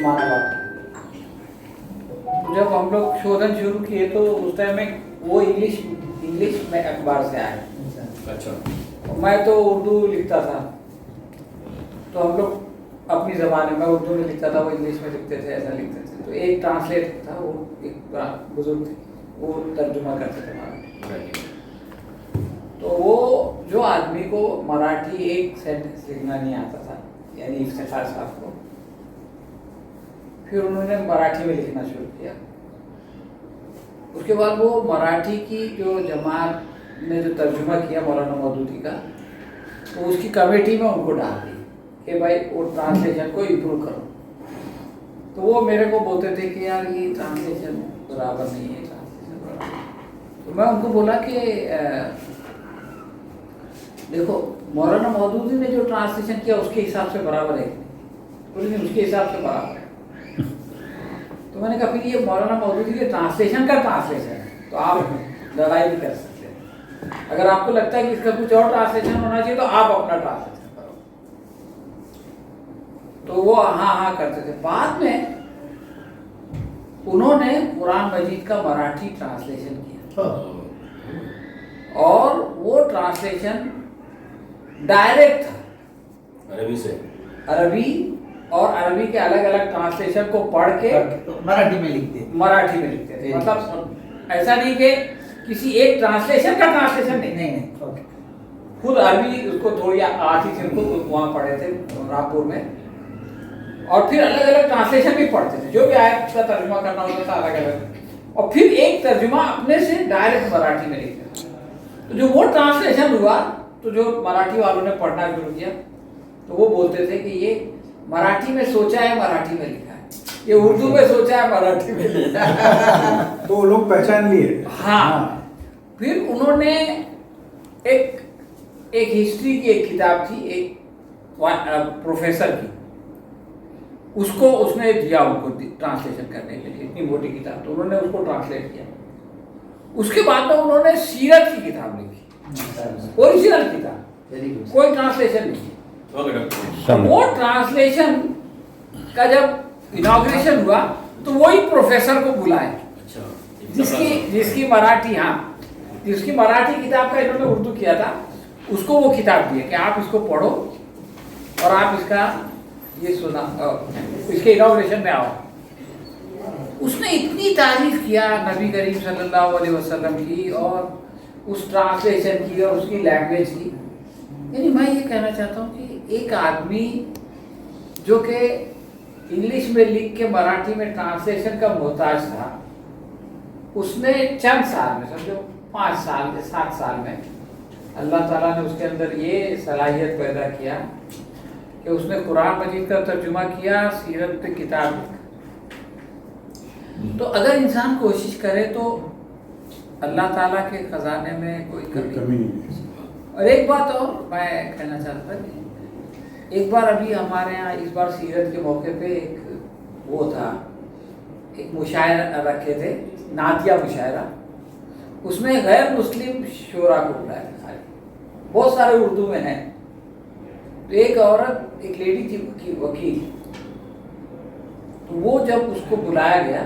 उस्मानाबाद। जब हम लोग शोधन शुरू किए तो उस टाइम में वो इंग्लिश में अखबार से आए। अच्छा। मैं तो उर्दू लिखता था, तो हम लोग अपनी ज़बान में, उर्दू में लिखता था, वो इंग्लिश में लिखते थे, ऐसा लिखते थे। तो एक ट्रांसलेटर था, वो एक बुजुर्ग थे, वो तर्जुमा करते थे मराठी। तो वो जो आदमी को मराठी एक सेंटेंस लिखना नहीं आता था, यानी इफ्तिखार साहब को, फिर उन्होंने मराठी में लिखना शुरू किया। उसके बाद वो मराठी की जो जमात ने जो तर्जुमा किया मौलाना मौदूदी का, तो उसकी कमेटी में उनको डाल दी कि भाई वो ट्रांसलेशन को इम्प्रूव करो। तो वो मेरे को बोलते थे कि यार ये ट्रांसलेशन बराबर नहीं है, ट्रांसलेशन बराबर। तो मैं उनको बोला कि देखो मौलाना मौदूदी ने जो ट्रांसलेशन किया उसके हिसाब से बराबर है, बोले नहीं उसके हिसाब से बराबर है। तो मैंने कहा फिर ये मौलाना मौदूदी के ट्रांसलेशन का ट्रांसलेशन है, तो आप लड़ाई नहीं कर सकते। अगर आपको लगता है कि इसका कुछ और ट्रांसलेशन होना चाहिए तो आप अपना ट्रांसलेशन करो। तो वो हाँ करते थे। बाद में उन्होंने कुरान मजीद का मराठी ट्रांसलेशन किया और वो ट्रांसलेशन डायरेक्ट था अरबी से, अरबी और अरबी के अलग अलग ट्रांसलेशन को पढ़ के मराठी में लिखते थे। मतलब ऐसा नहीं कि किसी एक ट्रांसलेशन का ट्रांसलेशन नहीं, खुद अरबी उसको थोड़ी आती थी, उनको वहाँ पढ़े थे रामपुर में, और फिर अलग अलग ट्रांसलेशन भी पढ़ते थे, जो भी आयत का तर्जुमा करना होता था अलग अलग, और फिर एक तर्जुमा अपने से डायरेक्ट मराठी में लिखते थे। तो जो वो ट्रांसलेशन हुआ, तो जो मराठी वालों ने पढ़ना शुरू किया, तो वो बोलते थे कि ये मराठी में सोचा है, मराठी में लिखा है, ये उर्दू में सोचा है, मराठी में लिखा है। तो वो लोग पहचान लिए। हाँ। फिर उन्होंने एक हिस्ट्री की एक किताब थी, एक प्रोफेसर की, उसको उसने दिया उनको ट्रांसलेशन करने के लिए, इतनी मोटी किताब, तो उन्होंने उसको ट्रांसलेट किया। उसके बाद में उन्होंने सीरत की किताब लिखी, ओरिजिनल किताब, कोई ट्रांसलेशन नहीं। वो ट्रांसलेशन का जब इनॉग्रेशन हुआ तो वही प्रोफेसर को बुलाए, जिसकी मराठी किताब का इन्होंने उर्दू किया था, उसको वो किताब दी कि आप इसको पढ़ो और आप इसका ये सुना, इसके इनॉग्रेशन में आओ। उसने इतनी तारीफ किया नबी करीम सल्लल्लाहु अलैहि वसल्लम की और उस ट्रांसलेशन की और उसकी लैंग्वेज की। यानी मैं ये कहना चाहता हूँ कि एक आदमी जो कि इंग्लिश में लिख के मराठी में ट्रांसलेशन का मोहताज था, उसने चंद साल में, समझो 5 साल 7 साल में, अल्लाह ताला ने उसके अंदर ये सलाहियत पैदा किया कि उसने कुरान मजीद का तर्जुमा किया, सीरत पे किताब लिखा। तो अगर इंसान कोशिश करे तो अल्लाह ताला के खजाने में कोई कमी नहीं। और एक बात और मैं कहना चाहता था, एक बार अभी हमारे यहाँ इस बार सीरत के मौके पे एक वो था, एक मुशायरा रखे थे, नातिया मुशायरा, उसमें गैर मुस्लिम शोरा को बुलाया था, बहुत सारे उर्दू में हैं। तो एक औरत, एक लेडी थी वकील, तो वो जब उसको बुलाया गया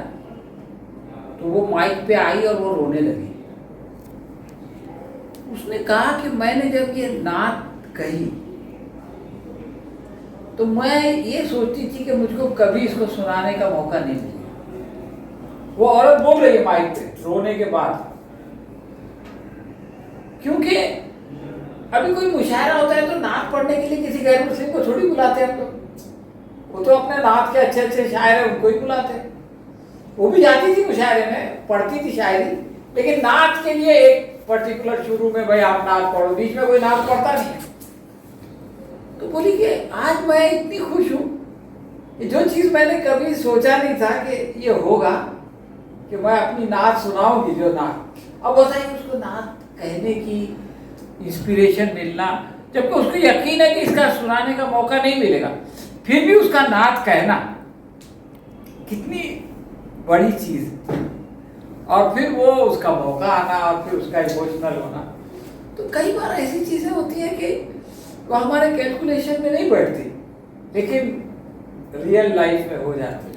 तो वो माइक पे आई और वो रोने लगी। उसने कहा कि मैंने जब ये नात कही तो मैं ये सोचती थी कि मुझको कभी इसको सुनाने का मौका नहीं मिलेगा। वो औरत बोल रही है माइक पे रोने के बाद, क्योंकि अभी कोई मुशायरा होता है तो नात पढ़ने के लिए किसी गैर मुस्लिम को थोड़ी बुलाते हैं हम लोग। वो तो अपने नात के अच्छे अच्छे शायर हैं उनको ही बुलाते हैं। वो भी जाती थी मुशायरे में, पढ़ती थी शायरी, लेकिन नात के लिए एक पर्टिकुलर शुरू में भाई आप नात पढ़ो, बीच में कोई नात पढ़ता नहीं है। तो बोली कि आज मैं इतनी खुश हूँ, जो चीज़ मैंने कभी सोचा नहीं था कि ये होगा, कि मैं अपनी नात सुनाऊंगी जो नात। अब बताइए उसको नात कहने की इंस्पिरेशन मिलना, जबकि उसको यकीन है कि इसका सुनाने का मौका नहीं मिलेगा, फिर भी उसका नात कहना कितनी बड़ी चीज़। और फिर वो उसका मौका आना और फिर उसका इमोशनल होना। तो कई बार ऐसी चीज़ें होती हैं कि वो हमारे कैलकुलेशन में नहीं बैठती, लेकिन रियल लाइफ में हो जाती है।